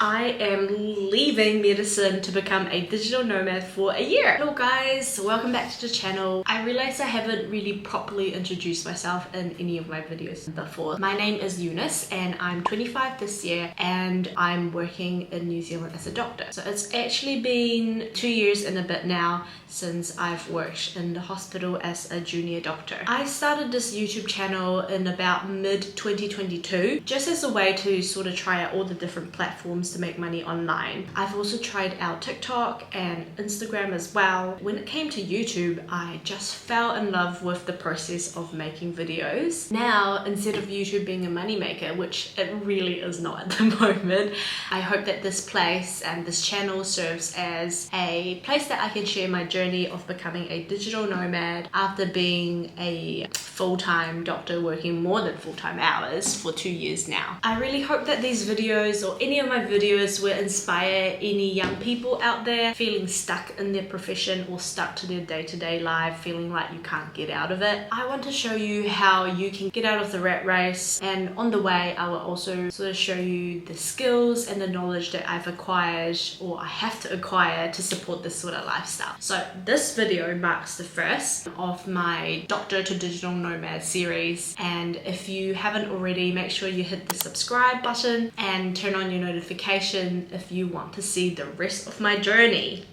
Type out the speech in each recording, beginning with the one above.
I am leaving medicine to become a digital nomad for a year. Hello guys, welcome back to the channel. I realized I haven't really properly introduced myself in any of my videos before. My name is Eunice and I'm 25 this year and I'm working in New Zealand as a doctor. So it's actually been 2 years and a bit now since I've worked in the hospital as a junior doctor. I started this YouTube channel in about mid-2022 just as a way to sort of try out all the different platforms to make money online. I've also tried out TikTok and Instagram as well. When it came to YouTube, I just fell in love with the process of making videos. Now, instead of YouTube being a moneymaker, which it really is not at the moment, I hope that this place and this channel serves as a place that I can share my journey of becoming a digital nomad after being a full-time doctor working more than full-time hours for 2 years now. I really hope that these videos or any of my videos will inspire any young people out there feeling stuck in their profession or stuck to their day-to-day life, feeling like you can't get out of it. I want to show you how you can get out of the rat race, and on the way I will also sort of show you the skills and the knowledge that I've acquired or I have to acquire to support this sort of lifestyle. So this video marks the first of my Doctor to Digital Nomad series, and if you haven't already, make sure you hit the subscribe button and turn on your notification if you want to see the rest of my journey.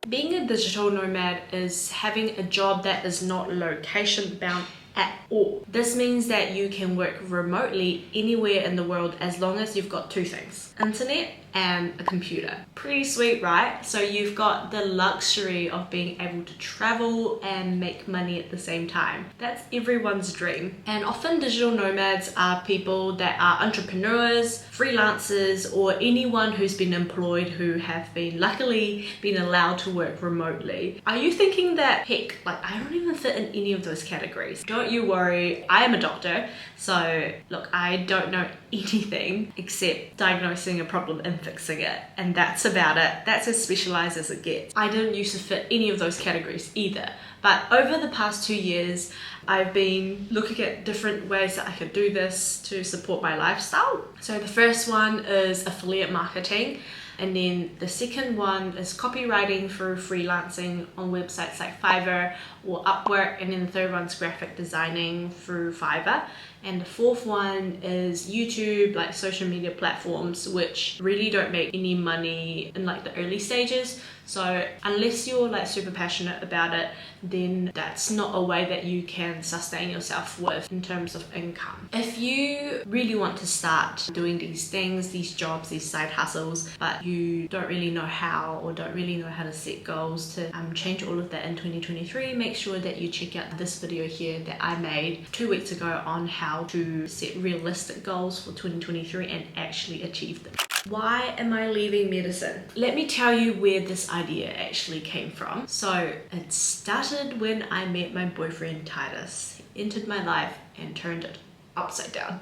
Being a digital nomad is having a job that is not location bound at all. This means that you can work remotely anywhere in the world as long as you've got two things: internet and a computer. Pretty sweet, right? So you've got the luxury of being able to travel and make money at the same time. That's everyone's dream. And often digital nomads are people that are entrepreneurs, freelancers, or anyone who's been employed who have been luckily been allowed to work remotely. Are you thinking that, heck, like I don't even fit in any of those categories? Don't you worry, I am a doctor. So look, I don't know anything except diagnosing a problem and fixing it, and that's about it. That's as specialized as it gets. I didn't used to fit any of those categories either, but over the past 2 years I've been looking at different ways that I could do this to support my lifestyle. So the first one is affiliate marketing, and then the second one is copywriting through freelancing on websites like Fiverr or Upwork, and then the third one's graphic designing through Fiverr, and the fourth one is YouTube, like social media platforms, which really don't make any money in like the early stages. So unless you're like super passionate about it, then that's not a way that you can sustain yourself with in terms of income. If you really want to start doing these things, these jobs, these side hustles, but you don't really know how or don't really know how to set goals to change all of that in 2023, make sure that you check out this video here that I made 2 weeks ago on how to set realistic goals for 2023 and actually achieve them. Why am I leaving medicine? Let me tell you where this idea actually came from. So it started when I met my boyfriend Titus. He entered my life and turned it upside down.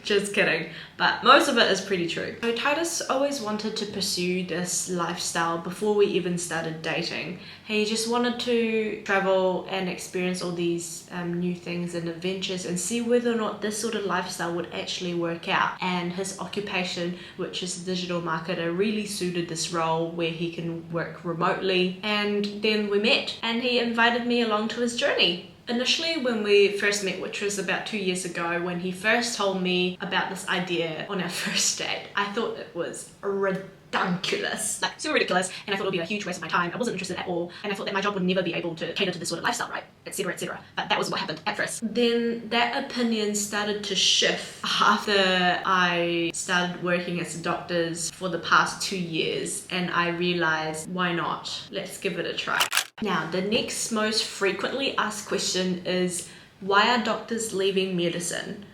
Just kidding, but most of it is pretty true. So Titus always wanted to pursue this lifestyle before we even started dating. He just wanted to travel and experience all these new things and adventures and see whether or not this sort of lifestyle would actually work out. And his occupation, which is a digital marketer, really suited this role where he can work remotely. And then we met and he invited me along to his journey. Initially, when we first met, which was about 2 years ago, when he first told me about this idea on our first date, I thought it was ridiculous, like super ridiculous, and I thought it would be a huge waste of my time. I wasn't interested at all, and I thought that my job would never be able to cater to this sort of lifestyle, right, etc, etc. But that was what happened at first. Then that opinion started to shift after I started working as a doctor for the past 2 years, and I realized, why not? Let's give it a try. Now, the next most frequently asked question is, why are doctors leaving medicine?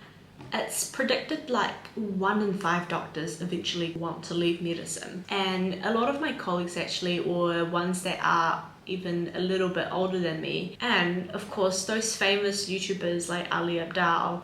It's predicted like 1 in 5 doctors eventually want to leave medicine. And a lot of my colleagues actually, or ones that are even a little bit older than me, and of course those famous YouTubers like Ali Abdaal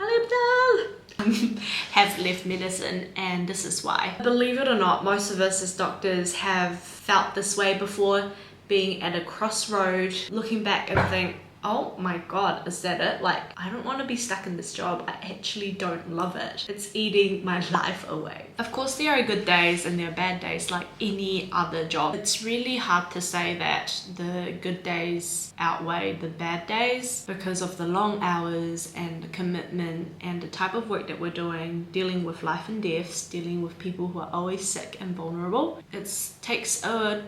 have left medicine, and this is why. Believe it or not, most of us as doctors have felt this way before, being at a crossroad, looking back and think, oh my god, is that it? Like, I don't want to be stuck in this job. I actually don't love it. It's eating my life away. Of course, there are good days and there are bad days like any other job. It's really hard to say that the good days outweigh the bad days because of the long hours and the commitment and the type of work that we're doing, dealing with life and deaths, dealing with people who are always sick and vulnerable. It takes a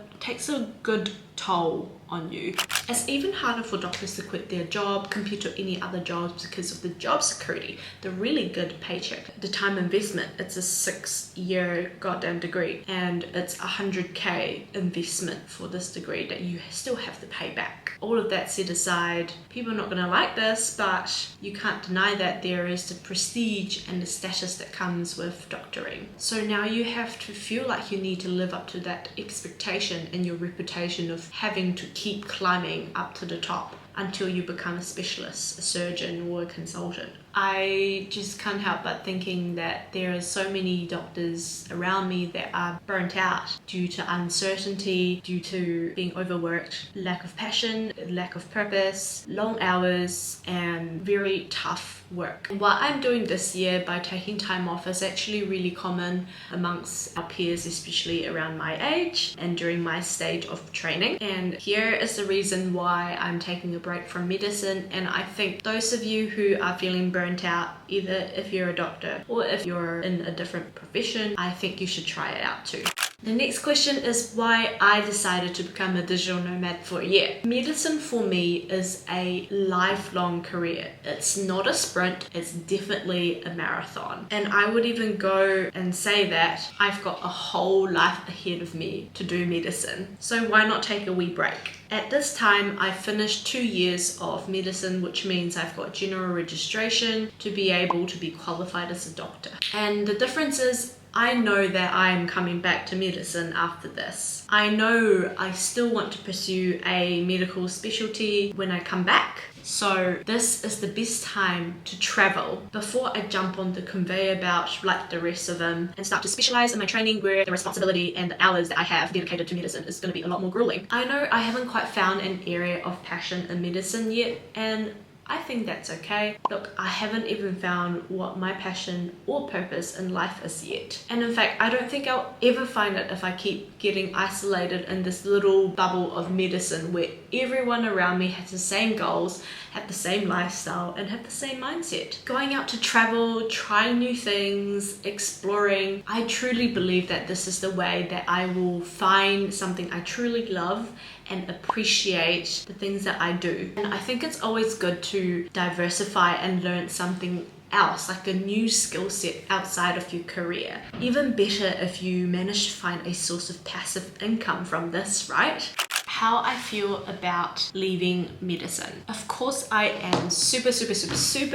good toll on you. It's even harder for doctors to quit their job compared to any other jobs because of the job security, the really good paycheck, the time investment. It's a 6-year goddamn degree and it's 100k investment for this degree that you still have to pay back. All of that set aside, people are not going to like this, but you can't deny that there is the prestige and the status that comes with doctoring. So now you have to feel like you need to live up to that expectation and your reputation of having to keep climbing up to the top until you become a specialist, a surgeon or a consultant. I just can't help but thinking that there are so many doctors around me that are burnt out due to uncertainty, due to being overworked, lack of passion, lack of purpose, long hours, and very tough work. What I'm doing this year by taking time off is actually really common amongst our peers, especially around my age and during my stage of training. And here is the reason why I'm taking a break from medicine. And I think those of you who are feeling burnt out, either if you're a doctor or if you're in a different profession, I think you should try it out too. The next question is why I decided to become a digital nomad for a year. Medicine for me is a lifelong career. It's not a sprint, it's definitely a marathon. And I would even go and say that I've got a whole life ahead of me to do medicine. So why not take a wee break? At this time, I finished 2 years of medicine, which means I've got general registration to be able to be qualified as a doctor. And the difference is I know that I'm coming back to medicine after this. I know I still want to pursue a medical specialty when I come back. So this is the best time to travel before I jump on the conveyor belt like the rest of them and start to specialize in my training where the responsibility and the hours that I have dedicated to medicine is going to be a lot more grueling. I know I haven't quite found an area of passion in medicine yet, and I think that's okay. Look, I haven't even found what my passion or purpose in life is yet. And in fact, I don't think I'll ever find it if I keep getting isolated in this little bubble of medicine where everyone around me has the same goals, have the same lifestyle, and have the same mindset. Going out to travel, trying new things, exploring. I truly believe that this is the way that I will find something I truly love and appreciate the things that I do. And I think it's always good to diversify and learn something else, like a new skill set outside of your career. Even better if you manage to find a source of passive income from this, right? How I feel about leaving medicine. Of course, I am super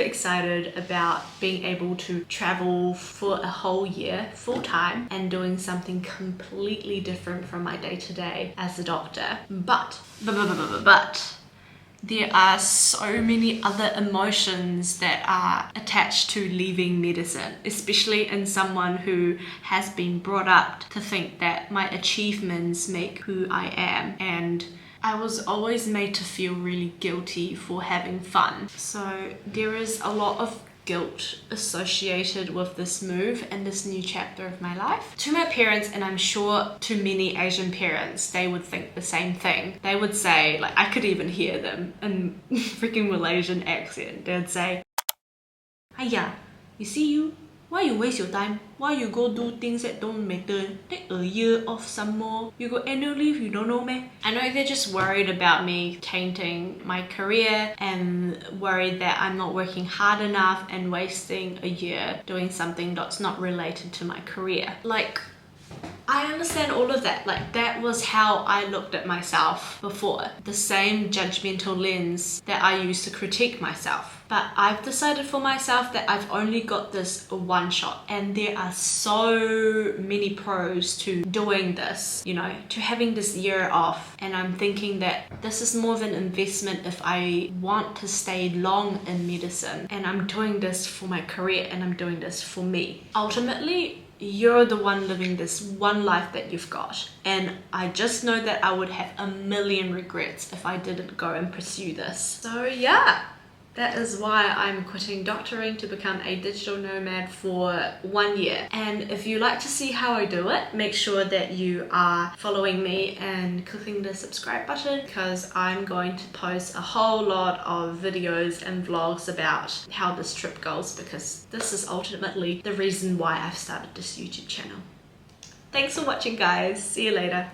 excited about being able to travel for a whole year full time and doing something completely different from my day-to-day as a doctor. But there are so many other emotions that are attached to leaving medicine, especially in someone who has been brought up to think that my achievements make who I am, and I was always made to feel really guilty for having fun. So there is a lot of guilt associated with this move and this new chapter of my life. To my parents, and I'm sure to many Asian parents, they would think the same thing. They would say, like, I could even hear them in freaking Malaysian accent. They would say, "Aiya, you see you? Why you waste your time? Why you go do things that don't matter? Take a year off some more. You go annual leave, you don't know me." I know they're just worried about me tainting my career and worried that I'm not working hard enough and wasting a year doing something that's not related to my career. Like, I understand all of that. Like, that was how I looked at myself before. The same judgmental lens that I used to critique myself. But I've decided for myself that I've only got this one shot, and there are so many pros to doing this, you know, to having this year off. And I'm thinking that this is more of an investment if I want to stay long in medicine, and I'm doing this for my career and I'm doing this for me. Ultimately, you're the one living this one life that you've got, and I just know that I would have a million regrets if I didn't go and pursue this. So yeah, that is why I'm quitting doctoring to become a digital nomad for 1 year. And if you like to see how I do it, make sure that you are following me and clicking the subscribe button, because I'm going to post a whole lot of videos and vlogs about how this trip goes, because this is ultimately the reason why I've started this YouTube channel. Thanks for watching, guys. See you later.